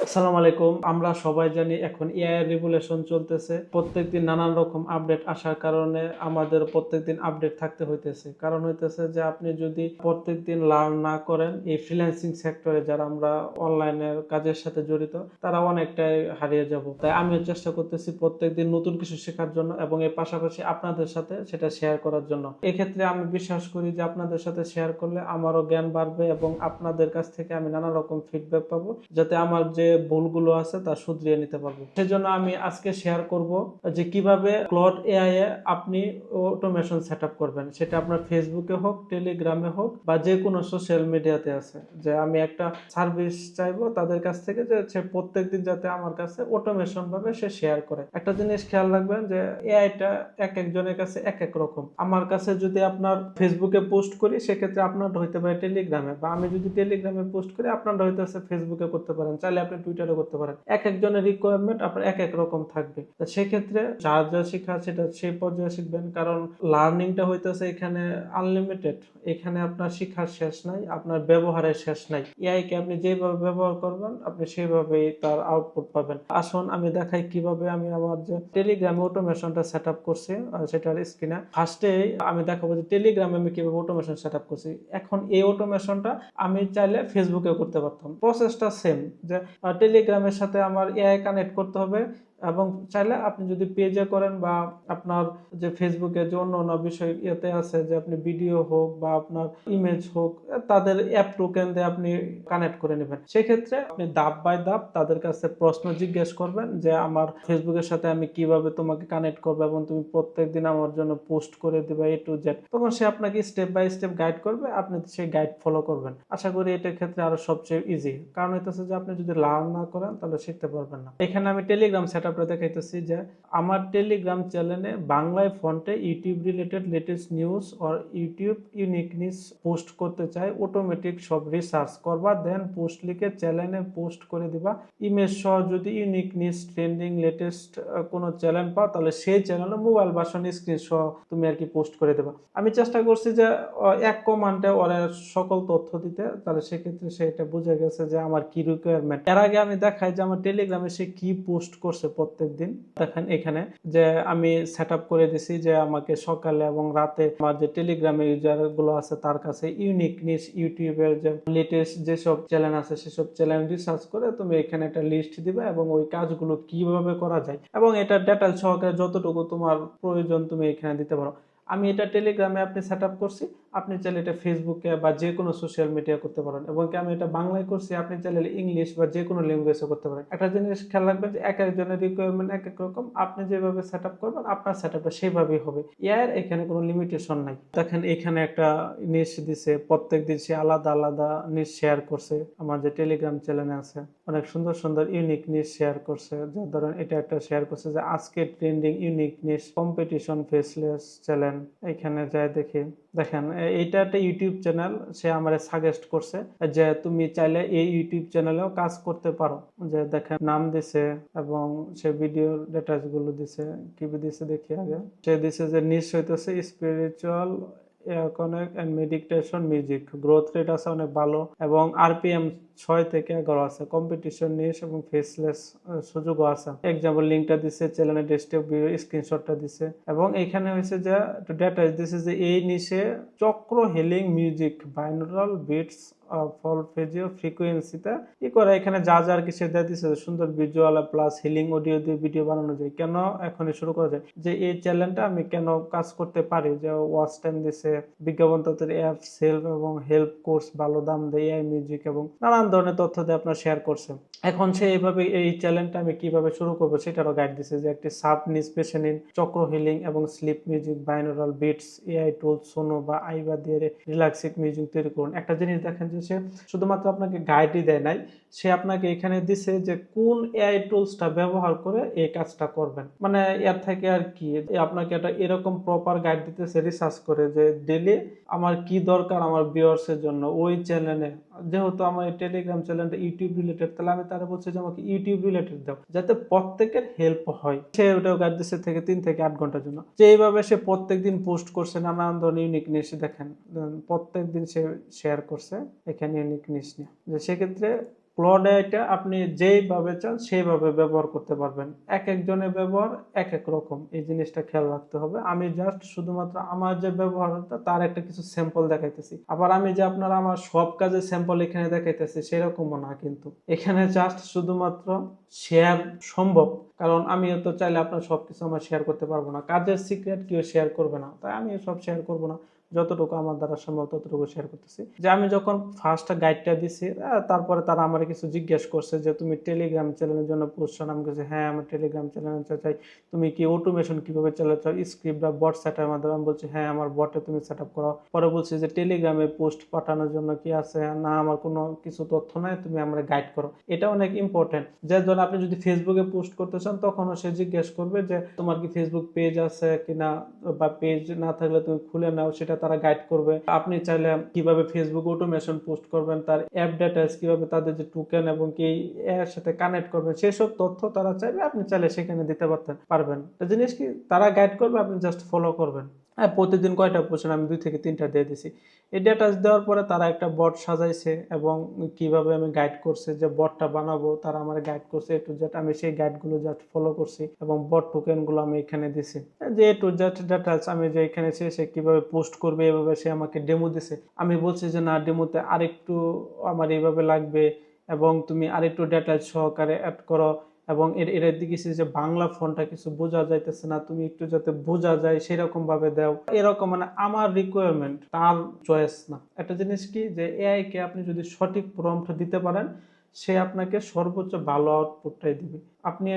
আসসালামু আলাইকুম। আমরা সবাই জানি এখন এআই এর রিভলিউশন চলতেছে। প্রত্যেকদিন নানান রকম আপডেট আসার কারণে আমাদের প্রত্যেকদিন আপডেট থাকতে হইতেছে। কারণ হইতেছে যে আপনি যদি প্রত্যেকদিন লার্ন না করেন, এই ফ্রিল্যান্সিং সেক্টরে যারা আমরা অনলাইনের কাজের সাথে জড়িত, তারা অনেকটাই হারিয়ে যাব। তাই আমিও চেষ্টা করতেছি প্রত্যেকদিন নতুন কিছু শেখার জন্য এবং এর পাশাপাশি আপনাদের সাথে সেটা শেয়ার করার জন্য। এক্ষেত্রে আমি বিশ্বাস করি যে আপনাদের সাথে শেয়ার করলে আমারও জ্ঞান বাড়বে এবং আপনাদের কাছ থেকে আমি নানা রকম ফিডব্যাক পাবো, যাতে আমার যে ভুলগুলো আছে তা শুধরিয়ে নিতে পারবো। সেজন্য আমি আজকে শেয়ার করব যে কিভাবে ক্লড এআই এ আপনি অটোমেশন সেটআপ করবেন। সেটা আপনার ফেসবুকে হোক, টেলিগ্রামে হোক বা যে কোনো সোশ্যাল মিডিয়াতে আছে। যে আমি একটা সার্ভিস চাইবো তাদের কাছ থেকে, যে সে প্রত্যেকদিন যাতে আমার কাছে অটোমেশন ভাবে সে শেয়ার করে। একটা জিনিস খেয়াল রাখবেন যে এআইটা এক একজনের কাছে এক এক রকম। আমার কাছে যদি আপনার ফেসবুকে পোস্ট করি, সেক্ষেত্রে আপনার হইতে পারে টেলিগ্রামে, বা আমি যদি টেলিগ্রামে পোস্ট করি আপনার হইতে আছে ফেসবুকে করতে পারেন, চাইলে আপনি টুইটারে করতে পারেন। এক একজনের রিকোয়ারমেন্ট আপনার এক এক রকম থাকবে। সেক্ষেত্রে যার যা শেখা সেটা সেই পর্যায়ে শিখবেন, কারণ লার্নিংটা হইতেছে এখানে আনলিমিটেড। এখানে আপনার শিক্ষার শেষ নাই, আপনার ব্যবহারের শেষ নাই। এআই কে আপনি যেভাবে ব্যবহার করবেন আপনি সেভাবেই তার আউটপুট পাবেন। আসুন আমি দেখাই কিভাবে আমি আমার যে টেলিগ্রামে অটোমেশনটা সেট আপ করছি সেটার স্ক্রিনে। ফার্স্টে আমি দেখাবো যে টেলিগ্রামে আমি কিভাবে অটোমেশন সেট আপ করছি। এখন এই অটোমেশনটা আমি চাইলে ফেসবুকে করতে পারতাম। প্রসেসটা সেম, যে টেলিগ্রামের সাথে আমার এআই কানেক্ট করতে হবে, এবং চাইলে আপনি যদি পেজে করেন বা আপনার যে ফেসবুকে যে অন্য অন্য বিষয় ইয়েতে আছে, যে আপনি ভিডিও হোক বা আপনার ইমেজ হোক, তাদের অ্যাপ টোকেন দিয়ে আপনি কানেক্ট করে নেবেন। সেক্ষেত্রে আপনি ধাপ বাই ধাপ তাদের কাছে প্রশ্ন জিজ্ঞেস করবেন যে আমার ফেসবুকের সাথে আমি কিভাবে তোমাকে কানেক্ট করবো এবং তুমি প্রত্যেকদিন আমার জন্য পোস্ট করে দেবে এ টু জেড। তখন সে আপনাকে স্টেপ বাই স্টেপ গাইড করবে, আপনি সেই গাইড ফলো করবেন। আশা করি এটার ক্ষেত্রে আরো সবচেয়ে ইজি। কারণ হইতেছে যে আপনি যদি লার্ন না করেন তাহলে শিখতে পারবেন না। এখানে আমি টেলিগ্রাম সেট আপটা দেখাইতেছি যে আমার টেলিগ্রাম চ্যানেলে বাংলায় ফন্টে YouTube related latest news or YouTube uniqueness post করতে চাই, অটোমেটিক সব রিসার্চ করবা, দেন পোস্ট লিখে চ্যানেলে পোস্ট করে দিবা। ইমেজ সহ যদি ইউনিকনেস ট্রেন্ডিং লেটেস্ট কোনো চ্যানেল পাও, তাহলে সেই চ্যানেলে মোবাইল ভার্সন স্ক্রিন সহ তুমি আর কি পোস্ট করে দেবা। আমি চেষ্টা করছি যে এক কমান্ডে ওরা সকল তথ্য দিতে, তাহলে সেক্ষেত্রে সে এটা বুঝে গেছে যে আমার কি রিকোয়ারমেন্ট। এর আগে আমি দেখাই যে আমার টেলিগ্রামে সে কি পোস্ট করছে প্রত্যেকদিন। দেখেন এখানে যে আমি সেট আপ করে দিছি যে আমাকে সকালে এবং রাতে আমার যে টেলিগ্রামে ইউজার গুলো আছে তার কাছে ইউনিকনেস ইউটিউবের যে লেটেস্ট যেসব চ্যানেল আছে সেসব চ্যানেল রিসার্চ করে তুমি এখানে একটা লিস্ট দিবে এবং ওই কাজগুলো কিভাবে করা যায় এবং এটা ডিটেইল সহকারে যতটুকু তোমার প্রয়োজন তুমি এখানে দিতে পারো। আমি এটা টেলিগ্রামে আপনি সেট আপ করছি, আপনি চাইলে এটা ফেসবুকে বা যে কোনো সোশ্যাল মিডিয়া করতে পারেন, এবং কি আমি এটা বাংলায় করছি, আপনি চাইলে ইংলিশ বা যে কোনো ল্যাঙ্গুয়েজে করতে পারেন। একটা জিনিস খেয়াল রাখবেন যে এক একজনের রিকোয়ারমেন্ট এক এক রকম, আপনি যেভাবে সেট আপ করবেন আপনার সেট আপটা সেভাবেই হবে। এর এখানে কোনো লিমিটেশন নাই। দেখেন এখানে একটা নিশ দিছে, প্রত্যেক দিন সে আলাদা আলাদা নিশ শেয়ার করছে। আমার যে টেলিগ্রাম চ্যানেলে আছে অনেক সুন্দর সুন্দর ইউনিক নিশ শেয়ার করছে। যে ধরেন এটা একটা শেয়ার করছে যে আজকে ট্রেন্ডিং ইউনিক নিশ কম্পিটিশন ফেসলেস চ্যালেঞ্জ। এখানে যাই দেখি, দেখেন এইটা একটা ইউটিউব চ্যানেল, সে আমার সাজেস্ট করছে যে তুমি চাইলে এই ইউটিউব চ্যানেলেও কাজ করতে পারো। যে দেখেন নাম দিছে এবং সে ভিডিও ডিটেইলস গুলো দিছে। কি দিছে দেখি আগে। সে দিছে যে নিশ হইতেছে spiritual connect and meditation music, growth rate আছে অনেক ভালো এবং আরপিএম 6 থেকে 11 আছে, কম্পিটিশন নিশ এবং ফেসলেস সুযোগও আছে। এক্সাম্পল লিংকটা দিছে, চ্যানেলের ডেস্কটপ ভিডিও স্ক্রিনশটটা দিছে এবং এখানে হয়েছে যে একটু ডিটেইলস দিছে যে এই নিশে চক্র হিলিং মিউজিক বাইনোরাল বিটস ফলফেজিও ফ্রিকোয়েন্সিতে ই করে। এখানে যা যা আর কি সে দিয়ে দিছে, সুন্দর ভিজুয়াল প্লাস হিলিং অডিও দিয়ে ভিডিও বানানো যায়। কেন এখনই শুরু করা যায় যে এই চ্যানেলটা আমি কেন কাজ করতে পারি, যে ওয়াচ টাইম দিছে, বিজ্ঞাপন তথ্যের অ্যাপ সেলফ এবং হেল্প কোর্স, ভালো দাম দেয়, এআই মিউজিক এবং নানান ধরনের তথ্য দিয়ে আপনার শেয়ার করছে। এখন সে এইভাবে এই চ্যানেলটা আমি কিভাবে শুরু করবো সেটারও গাইড দিছে, যে একটি সাব নিজ বেছে নিন, চক্র হিলিং এবং sleep music, binaural beats, AI tools, Suno বা আইবা দিয়ে রিল্যাক্সিং মিউজিক তৈরি করুন। একটা জিনিস দেখেন যে সে শুধুমাত্র আপনাকে গাইডই দেয় নাই, সে আপনাকে এখানে দিছে যে কোন এআই টুলসটা ব্যবহার করে এই কাজটা করবেন। মানে এর থেকে আর কি আপনাকে একটা এরকম প্রপার গাইড দিতেছে রিসার্চ করে যে ডেইলি আমার কি দরকার আমার ভিউয়ার্সের জন্য ওই চ্যানেলে। যেহেতু আমার টেলিগ্রাম চ্যানেলটা ইউটিউব রিলেটেড, তাহলে আমি তারা বলছি যে আমাকে ইউটিউব রিলেটেড দাও, যাতে প্রত্যেকের হেল্প হয়। সে ওটাও গাইড দিচ্ছে থেকে 3 থেকে 8 ঘন্টার জন্য। যে এইভাবে সে প্রত্যেকদিন পোস্ট করছে নানান ধরনের ইউনিকনেস। দেখেন প্রত্যেকদিন সে শেয়ার করছে এখানে ইউনিকনেস নিয়ে। যে সেক্ষেত্রে ক্লড এআইটা আপনি যেইভাবে চান সেইভাবে ব্যবহার করতে পারবেন। এক একজনের ব্যবহার এক এক রকম, এই জিনিসটা খেয়াল রাখতে হবে। আমি জাস্ট শুধুমাত্র আমার যে ব্যবহারটা তার একটা কিছু স্যাম্পল দেখাইতেছি। আবার আমি যে আপনারা আমার সব কাজের স্যাম্পল এখানে দেখাইতেছি সেরকমও না, কিন্তু এখানে জাস্ট শুধুমাত্র শেয়ার সম্ভব, কারণ আমিও তো চাইলে আপনার সবকিছু আমার শেয়ার করতে পারবো না। কাজের সিক্রেট কেউ শেয়ার করবে না, তাই আমি সব শেয়ার করবো না। যতটুকু আমার দ্বারা সম্ভব ততটুকু শেয়ার করতেছি। যে আমি যখন ফার্স্ট গাইডটা দিছি, তারপরে তারা আমার কিছু জিজ্ঞেস করছে যে তুমি টেলিগ্রাম চ্যানেলের জন্য পোস্ট চান। আমি বলছি হ্যাঁ আমার টেলিগ্রাম চ্যানেল চাই। তুমি কি অটোমেশন কিভাবে চালাচ্ছ, স্ক্রিপ্ট বা বট সেট এর মাধ্যমে? আমি বলছি হ্যাঁ আমার বটে তুমি সেট আপ করো। পরে বলছি যে টেলিগ্রামে পোস্ট পাঠানোর জন্য কি আছে, না আমার কোনো কিছু তথ্য নাই, তুমি আমরা গাইড করো। এটা অনেক ইম্পর্টেন্ট। যে ধরুন আপনি যদি ফেসবুকে পোস্ট করতে চান তখনও সে জিজ্ঞেস করবে যে তোমার কি ফেসবুক পেজ আছে কিনা, বা পেজ না থাকলে তুমি খুলে নাও, সেটা তারা গাইড করবে। আপনি চাইলে কিভাবে ফেসবুক অটোমেশন পোস্ট করবেন, তার অ্যাপ ডিটেইলস কিভাবে, তাদের যে টোকেন এবং কি এর সাথে কানেক্ট করবেন, সেসব তথ্য তারা চাইবে, আপনি চাইলে সেখানে দিতে পারবেন। একটা জিনিস কি, তারা গাইড করবে, আপনি জাস্ট ফলো করবেন। হ্যাঁ, প্রতিদিন কয়টা পোস্ট, আমি 2 থেকে 3টা দিয়ে দিছি। এই ডেটা দেওয়ার পরে তারা একটা বট সাজাইছে এবং কিভাবে আমি গাইড করছে যে বটটা বানাবো, তারা আমার গাইড করছে এ টু জেড। আমি সেই গাইডগুলো জাস্ট ফলো করছি এবং বট টোকেনগুলো আমি এখানে দিছি। যে এ টু জেড ডিটেইলস আমি যে এখানে সে কিভাবে পোস্ট করবে এভাবে সে আমাকে ডেমো দিছে। আমি বলছি যে না, ডেমোতে আরেকটু আমার এইভাবে লাগবে এবং তুমি আরেকটু ডিটেইলস সহকারে অ্যাড করো, এবং এটা দেখেছি যে বাংলা ফন্টটা কিছু বোঝা যাইতেছে না, তুমি একটু যাতে বোঝা যায় সেরকম ভাবে দাও। এরকম মানে আমার রিকোয়ারমেন্ট, তার চয়েস না। একটা জিনিস কি, যে এআই কে আপনি যদি সঠিক প্রম্পট দিতে পারেন, সে আপনাকে সর্বোচ্চ ভালো আউটপুটটাই দিবে। আপনি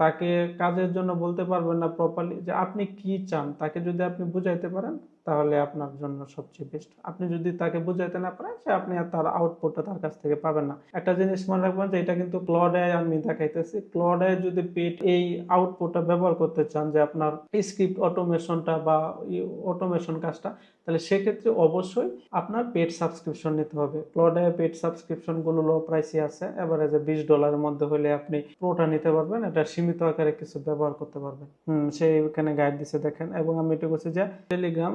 তাকে কাজের জন্য বলতে পারবেন না প্রপারলি যে আপনি কি চান। তাকে যদি আপনি বুঝাইতে পারেন তাহলে আপনার জন্য সবচেয়ে বেস্ট। আপনি যদি তাকে বুঝাইতে না পারেন, সে আপনি আর তার আউটপুটটা তার কাছ থেকে পাবেন না। একটা জিনিস মনে রাখবেন যে এটা কিন্তু ক্লড এআই আমি দেখাইতেছি। ক্লড এআই যদি পেড এই আউটপুটটা ব্যবহার করতে চান, যে আপনার স্ক্রিপ্ট অটোমেশনটা বা অটোমেশন কাজটা, তাহলে সেক্ষেত্রে অবশ্যই আপনার পেড সাবস্ক্রিপশন নিতে হবে। ক্লড এআই পেড সাবস্ক্রিপশন গুলো লো প্রাইসে আছে, এভারেজে $20 মধ্যে হলে আপনি পুরোটা নিতে পারবেন। এটা সীমিত আকারে কিছু ব্যবহার করতে পারবেন। সেই এখানে গাইড দিছে দেখেন। এবং আমি এটা করছি যে টেলিগ্রাম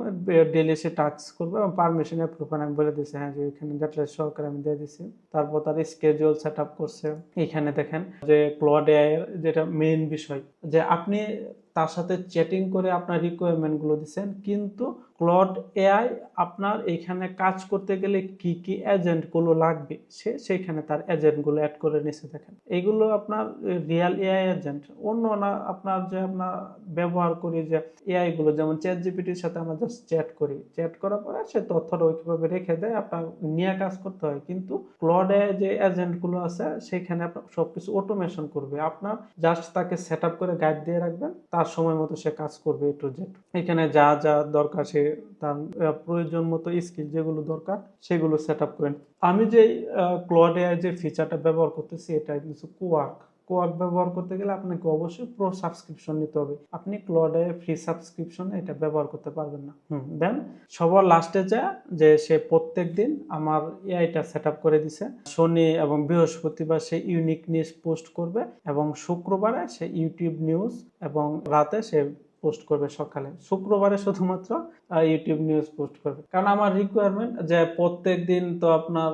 ডেলি সে টাস্ক করবে এবং পারমিশন অ্যাপ্রুভ আমি বলে দিয়েছি হ্যাঁ, যে এখানে ডেটা সহকারে আমি দিয়ে দিছি। তারপর তার স্কেজুয়াল সেট আপ করছে। এখানে দেখেন যে ক্লড এআই এর যেটা মেইন বিষয়, যে আপনি তার সাথে চ্যাটিং করে আপনার রিকোয়ারমেন্ট গুলো দিচ্ছেন, কিন্তু ক্লড এআই আপনার এখানে কাজ করতে গেলে কি কি এজেন্ট গুলো লাগবে সেখানে তার এজেন্ট গুলো অ্যাড করে নিছে দেখেন। এগুলো আপনার রিয়েল এআই এজেন্ট, অন্য না আপনার যে আমরা ব্যবহার করি যে এআই গুলো, যেমন চ্যাট জিপিটির সাথে আমরা জাস্ট চ্যাট করি, চ্যাট করার পরে সে তথ্যটা ওইভাবে রেখে দেয়, আপনার নিয়ে কাজ করতে হয়। কিন্তু ক্লড এআই যে এজেন্ট গুলো আছে সেখানে আপনার সবকিছু অটোমেশন করবে। আপনার জাস্ট তাকে সেট আপ করে গাইড দিয়ে রাখবেন, তার সময় মতো সে কাজ করবে এ টু জেড। এখানে যা যা দরকার সে তার প্রয়োজন মতো স্কিল যেগুলো দরকার সেগুলো সেট আপ করেন। আমি যে ক্লড এআই যে ফিচারটা ব্যবহার করতেছি, এটা কিছু কোয়ার্ক ব্যবহার করতে গেলে আপনাকে অবশ্যই প্রো সাবস্ক্রিপশন নিতে হবে। আপনি ক্লড এআই ফ্রি সাবস্ক্রিপশন এটা ব্যবহার করতে পারবেন না। দেন সবার লাস্টে যে সে প্রত্যেক দিন আমার এআইটা সেট আপ করে দিছে। শনি এবং বৃহস্পতিবার সে ইউনিক নিউজ পোস্ট করবে এবং শুক্রবারে সে ইউটিউব নিউজ, এবং রাতে সে পোস্ট করবে সকালে। শুক্রবারে শুধুমাত্র ইউটিউব নিউজ পোস্ট করবে, কারণ আমার রিকোয়ারমেন্ট যে প্রত্যেক দিন তো আপনার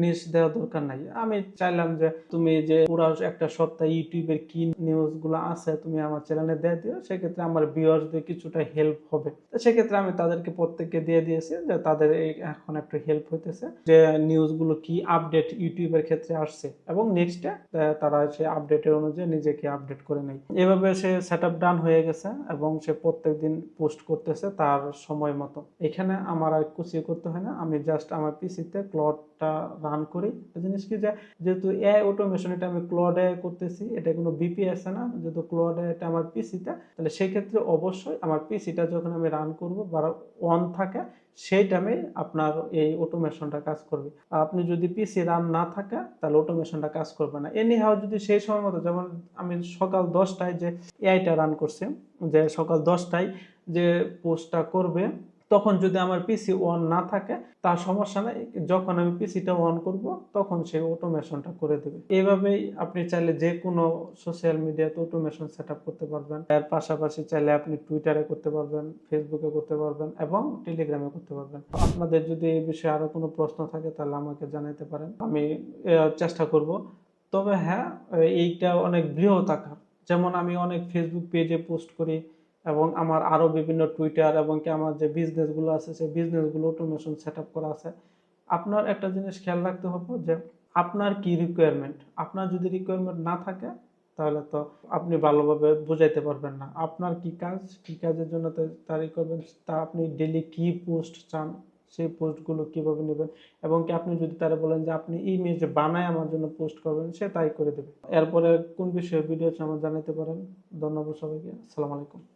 নিউজ দেওয়ার দরকার নাই। আমি চাইলাম যে তুমি যে পুরো একটা সপ্তাহে ইউটিউবের কি নিউজ গুলো আছে তুমি আমার চ্যানেলে দিয়ে দিও, সেক্ষেত্রে আমার ভিউয়ার্সদের কিছুটা হেল্প হবে। তো সেক্ষেত্রে আমি তাদেরকে প্রত্যেককে দিয়ে দিয়েছি, যে তাদের এখন একটু হেল্প হইতেছে যে নিউজ গুলো কি আপডেট ইউটিউবের ক্ষেত্রে আসছে, এবং নেক্সটে তারা সে আপডেটের অনুযায়ী নিজেকে আপডেট করে নেয়। এভাবে সে সেট আপ ডান হয়ে গেছে এবং সে প্রত্যেকদিন পোস্ট করতেছে তার সময় মতো। এখানে আমার আর কিছু করতে হয় না, আমি জাস্ট আমার পিসিতে ক্লডটা রান করি। জিনিস কি, যেহেতু এআই অটোমেশন এটা আমি ক্লড এআই করতেছি, এটা কোনো বিপিএস না, যেহেতু ক্লড এআই এটা আমার পিসিতে, তাহলে সেই ক্ষেত্রে অবশ্যই আমার পিসিটা যখন আমি রান করব বা অন থাকে সেই টাইমে আপনার এই অটোমেশনটা কাজ করবে। আপনি যদি পিসি রান না থাকে তাহলে অটোমেশনটা কাজ করবে না। এনি হাও যদি সেই সময় মতো, যেমন আমি সকাল 10টায় যে এআইটা রান করছি, যে সকাল 10টায় যে পোস্টটা করবে তখন যদি আমার পিসি অন না থাকে তার সমস্যা নেই, যখন আমি পিসিটা অন করব তখন সে অটোমেশনটা করে দেবে। এইভাবেই আপনি চাইলে যে কোনো সোশ্যাল মিডিয়াতে অটোমেশন সেট আপ করতে পারবেন। এর পাশাপাশি চাইলে আপনি টুইটারে করতে পারবেন, ফেসবুকে করতে পারবেন এবং টেলিগ্রামে করতে পারবেন। আপনাদের যদি এই বিষয়ে আরো কোনো প্রশ্ন থাকে তাহলে আমাকে জানাতে পারেন, আমি চেষ্টা করব। তবে হ্যাঁ, এইটা অনেক বৃহৎ আকার। যেমন আমি অনেক ফেসবুক পেজে পোস্ট করি এবং আমার আরো বিভিন্ন টুইটার এবং কি আমার যে বিজনেস গুলো আছে সেই বিজনেস গুলো অটোমেশন সেট আপ করা আছে। আপনার একটা জিনিস খেয়াল রাখতে হবে যে আপনার কি রিকোয়ারমেন্ট। আপনার যদি রিকোয়ারমেন্ট না থাকে তাহলে তো আপনি ভালোভাবে বোঝাইতে পারবেন না আপনার কি কাজ, কি কাজের জন্য তার রিকোয়ারমেন্ট, তা আপনি ডেইলি কি পোস্ট চান, সেই পোস্টগুলো কিভাবে নেবেন এবং কি আপনি যদি তারা বলেন যে আপনি ইমেজ বানায় আমার জন্য পোস্ট করবেন, সে তাই করে দেবে। এরপরে কোন বিষয়ে ভিডিও চান আমার জানাতে পারেন। ধন্যবাদ সবাইকে। আসসালামু আলাইকুম।